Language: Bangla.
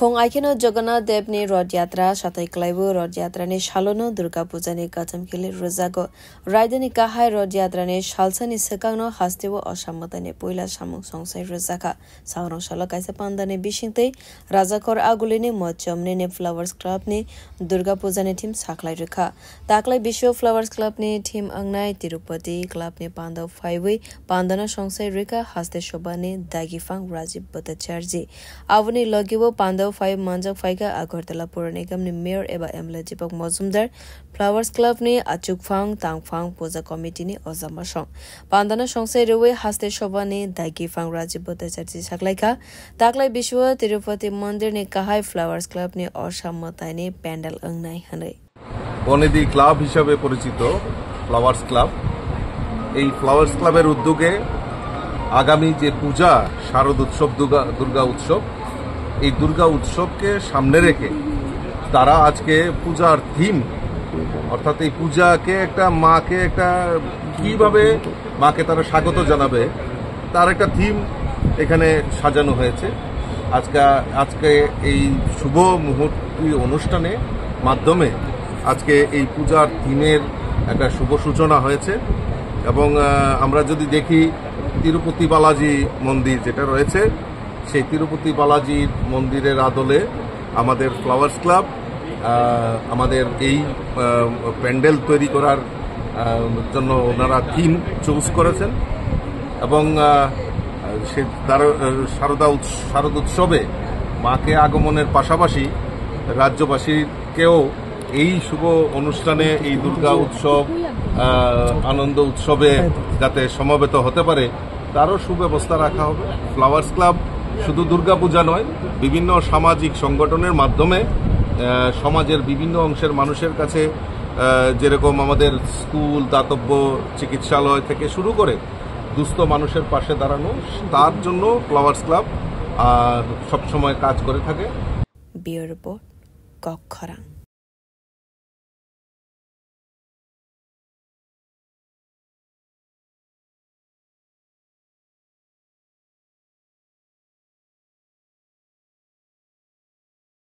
Khong Aikeno Jagannath Devni Rod Yatra Shatai Klaibu Rod Yatrani Shalono Durga Pujani Gatam Kili Rozago Raidani Kahai Rod Yatrani Shalsani Sakano Hastewo Oshamatani Puila Shamung Songsai Rozaka Saurong Shala Kaisa Pandani Bishinte Razakor Agulini Mochomni Flowers Club ni Durga Pujani team Saklai Rika Taklai Bisho Flowers Club ni team Angnai Tirupati Club ni Panda Five Pandana Songsai Rika Haste Shobani Dagifang Rajib Bhattacharjee Avani Logiwo Panda 5 Manjak Faika Agartala Pura Nigam ni Mayor Eba Emla Jipok Mozumdar Flowers Club ni Achukfang Tangfang Puja Committee ni Ozama Shong Pandana Songsai Rewe Haste Shobani Dagifang Rajib Bhattacharjee Saklaika Taklai Bishwa Tirupati Mandir ni Kahai Flowers Club ni Oshamatani ni Pandal Angnai Hanai Bonedi Club হিসাবে পরিচিত ফ্লাওয়ার্স ক্লাব এই ফ্লাওয়ার্স ক্লাবের উদ্যোগে আগামী যে পূজা শারদ উৎসব দুর্গা উৎসব এই দুর্গা উৎসবকে সামনে রেখে তারা আজকে পূজার থিম অর্থাৎ এই পূজাকে একটা মাকে একটা কিভাবে মাকে তারা স্বাগত জানাবে তার একটা থিম এখানে সাজানো হয়েছে আজকে এই শুভ মুহূর্তী অনুষ্ঠানে মাধ্যমে আজকে এই পূজার থিমের একটা শুভ সূচনা হয়েছে এবং আমরা যদি দেখি তিরুপতি বালাজি মন্দির যেটা রয়েছে সেই তিরুপতি বালাজি মন্দিরের আদলে আমাদের ফ্লাওয়ার্স ক্লাব আমাদের এই প্যান্ডেল তৈরি করার জন্য ওনারা থিম চুজ করেছেন এবং শারদ উৎসবে মাকে আগমনের পাশাপাশি রাজ্যবাসীকেও এই শুভ অনুষ্ঠানে এই দুর্গা উৎসব আনন্দ উৎসবে যাতে সমবেত হতে পারে তারও সুব্যবস্থা রাখা হবে ফ্লাওয়ার্স ক্লাব শুধু দুর্গা পূজা নয় বিভিন্ন সামাজিক সংগঠনের মাধ্যমে সমাজের বিভিন্ন অংশের মানুষের কাছে যেরকম আমাদের স্কুল দাতব্য চিকিৎসালয় থেকে শুরু করে দুস্থ মানুষের পাশে দাঁড়ানো তার জন্য ফ্লাওয়ার্স ক্লাব সবসময় কাজ করে থাকে বিউরো রিপোর্ট কক্ষরা।